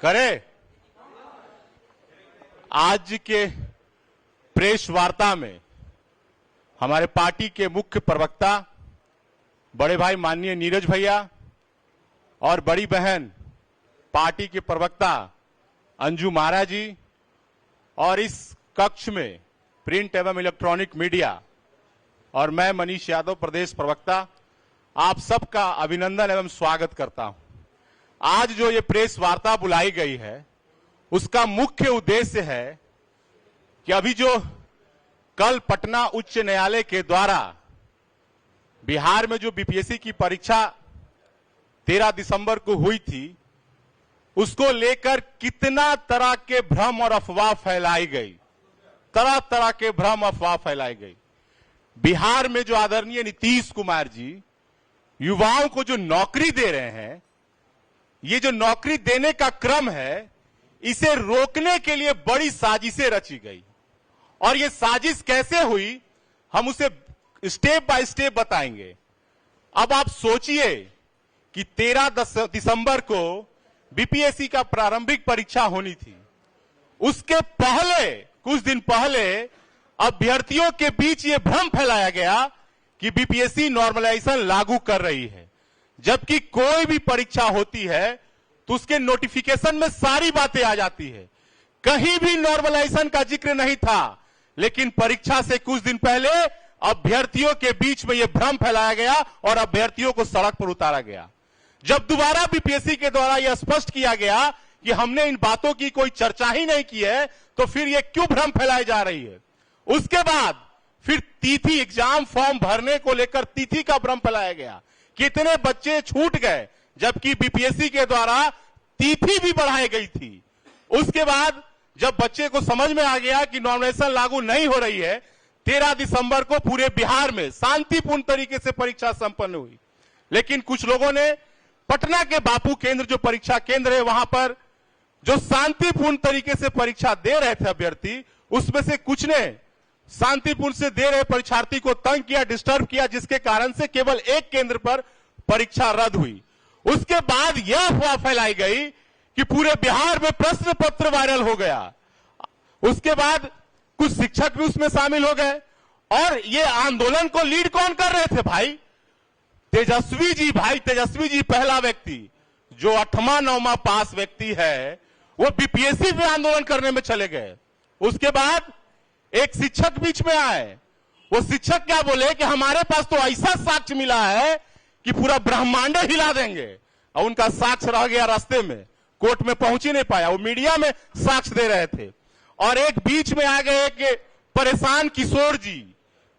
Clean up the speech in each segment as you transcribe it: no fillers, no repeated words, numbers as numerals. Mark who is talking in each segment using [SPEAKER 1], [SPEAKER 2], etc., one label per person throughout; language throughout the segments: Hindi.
[SPEAKER 1] करे। आज के प्रेस वार्ता में हमारे पार्टी के मुख्य प्रवक्ता बड़े भाई माननीय नीरज भैया और बड़ी बहन पार्टी के प्रवक्ता अंजू महाराज जी और इस कक्ष में प्रिंट एवं इलेक्ट्रॉनिक मीडिया और मैं मनीष यादव प्रदेश प्रवक्ता आप सबका अभिनंदन एवं स्वागत करता हूं। आज जो ये प्रेस वार्ता बुलाई गई है उसका मुख्य उद्देश्य है कि अभी जो कल पटना उच्च न्यायालय के द्वारा बिहार में जो बीपीएससी की परीक्षा 13 दिसंबर को हुई थी उसको लेकर कितना तरह के भ्रम और अफवाह फैलाई गई, तरह तरह के भ्रम अफवाह फैलाई गई। बिहार में जो आदरणीय नीतीश कुमार जी युवाओं को जो नौकरी दे रहे हैं, ये जो नौकरी देने का क्रम है इसे रोकने के लिए बड़ी साजिशें रची गई और ये साजिश कैसे हुई हम उसे स्टेप बाय स्टेप बताएंगे। अब आप सोचिए कि 13 दिसंबर को बीपीएससी का प्रारंभिक परीक्षा होनी थी, उसके पहले कुछ दिन पहले अभ्यर्थियों के बीच ये भ्रम फैलाया गया कि बीपीएससी नॉर्मलाइजेशन लागू कर रही है, जबकि कोई भी परीक्षा होती है तो उसके नोटिफिकेशन में सारी बातें आ जाती है, कहीं भी नॉर्मलाइजेशन का जिक्र नहीं था। लेकिन परीक्षा से कुछ दिन पहले अभ्यर्थियों के बीच में यह भ्रम फैलाया गया और अभ्यर्थियों को सड़क पर उतारा गया। जब दोबारा बीपीएससी के द्वारा यह स्पष्ट किया गया कि हमने इन बातों की कोई चर्चा ही नहीं की है तो फिर यह क्यों भ्रम फैलाई जा रही है। उसके बाद फिर तिथि एग्जाम फॉर्म भरने को लेकर तिथि का भ्रम फैलाया गया, कितने बच्चे छूट गए, जबकि बीपीएससी के द्वारा तिथि भी बढ़ाई गई थी। उसके बाद जब बच्चे को समझ में आ गया कि नॉर्मलाइजेशन लागू नहीं हो रही है, 13 दिसंबर को पूरे बिहार में शांतिपूर्ण तरीके से परीक्षा संपन्न हुई। लेकिन कुछ लोगों ने पटना के बापू केंद्र जो परीक्षा केंद्र है वहां पर जो शांतिपूर्ण तरीके से परीक्षा दे रहे थे अभ्यर्थी, उसमें से कुछ ने शांतिपूर्ण से दे रहे परीक्षार्थी को तंग किया, डिस्टर्ब किया, जिसके कारण से केवल एक केंद्र पर परीक्षा रद्द हुई। उसके बाद यह अफवाह फैलाई गई कि पूरे बिहार में प्रश्न पत्र वायरल हो गया। उसके बाद कुछ शिक्षक भी उसमें शामिल हो गए और ये आंदोलन को लीड कौन कर रहे थे भाई? तेजस्वी जी। भाई तेजस्वी जी पहला व्यक्ति जो 8वां 9वां पास व्यक्ति है वो बीपीएससी पे आंदोलन करने में चले गए। उसके बाद एक शिक्षक बीच में आए, वो शिक्षक क्या बोले कि हमारे पास तो ऐसा साक्ष्य मिला है कि पूरा ब्रह्मांड हिला देंगे, और उनका साक्ष्य रह गया रास्ते में, कोर्ट में पहुंच ही नहीं पाया, वो मीडिया में साक्ष्य दे रहे थे। और एक बीच में आ गए कि परेशान किशोर जी,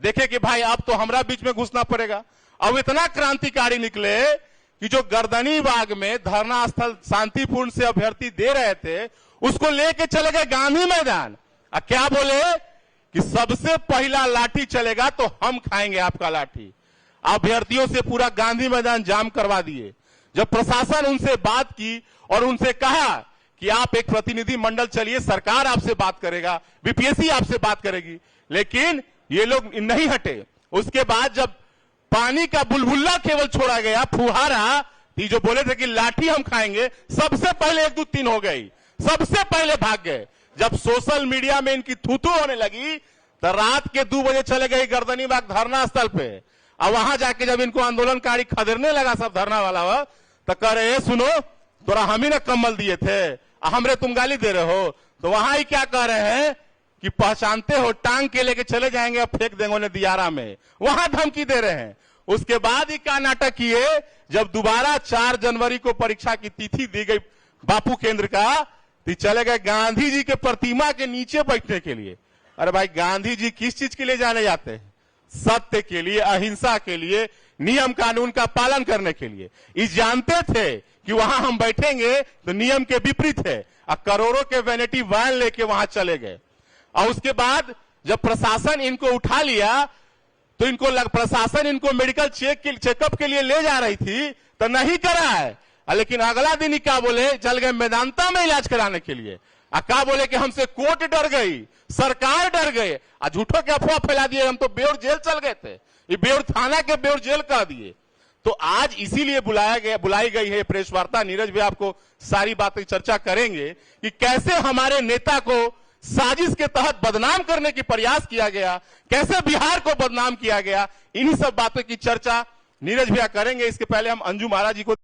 [SPEAKER 1] देखे कि भाई अब तो हमरा बीच में घुसना पड़ेगा। अब इतना क्रांतिकारी निकले कि जो गर्दनी बाग में धरना स्थल शांतिपूर्ण से अभ्यर्थी दे रहे थे उसको लेके चले गए गांधी मैदान। क्या बोले कि सबसे पहला लाठी चलेगा तो हम खाएंगे आपका लाठी। अभ्यर्थियों से पूरा गांधी मैदान जाम करवा दिए। जब प्रशासन उनसे बात की और उनसे कहा कि आप एक प्रतिनिधि मंडल चलिए, सरकार आपसे बात करेगा, बीपीएससी आपसे बात करेगी, लेकिन ये लोग नहीं हटे। उसके बाद जब पानी का बुलबुल्ला केवल छोड़ा गया, फुहारा, जो बोले थे कि लाठी हम खाएंगे, सबसे पहले 1 2 3 हो गई, सबसे पहले भाग गए। जब सोशल मीडिया में इनकी थूथू होने लगी तो रात के 2 बजे चले गए गर्दनी बाग धरना स्थल पे। और वहां जाके जब इनको आंदोलनकारी खदेड़ने लगा सब धरना वाला हुआ तो कह रहे सुनो तोरा हम ही ना कम्बल दिए थे, हमरे तुम गाली दे रहे हो। तो वहां ही क्या कह रहे हैं कि पहचानते हो, टांग के लेके चले जाएंगे और फेंक देंगे उन्हें दियारा में, वहां धमकी दे रहे हैं। उसके बाद ही क्या नाटक किए, जब दोबारा 4 जनवरी को परीक्षा की तिथि दी गई बापू केंद्र का, तो चले गए गांधी जी के प्रतिमा के नीचे बैठने के लिए। अरे भाई गांधी जी किस चीज के लिए जाने जाते हैं? सत्य के लिए, अहिंसा के लिए, नियम कानून का पालन करने के लिए। इस जानते थे कि वहां हम बैठेंगे तो नियम के विपरीत है, और करोड़ों के वैनिटी वैन लेके वहां चले गए। और उसके बाद जब प्रशासन इनको उठा लिया तो प्रशासन इनको मेडिकल चेकअप के लिए ले जा रही थी तो नहीं करा है, लेकिन अगला दिन ही क्या बोले, चल गए मेदांता में इलाज कराने के लिए। क्या बोले कि हमसे कोर्ट डर गई, सरकार डर गए, झूठों के अफवाह फैला दिए, हम तो बेउर जेल चल गए थे, ये बेउर थाना के बेउर जेल कह दिए। तो आज इसीलिए बुलाई गई है प्रेस वार्ता। नीरज भी आपको सारी बातें चर्चा करेंगे कि कैसे हमारे नेता को साजिश के तहत बदनाम करने की प्रयास किया गया, कैसे बिहार को बदनाम किया गया, इन्हीं सब बातों की चर्चा नीरज भैया करेंगे। इसके पहले हम अंजू महाराज जी को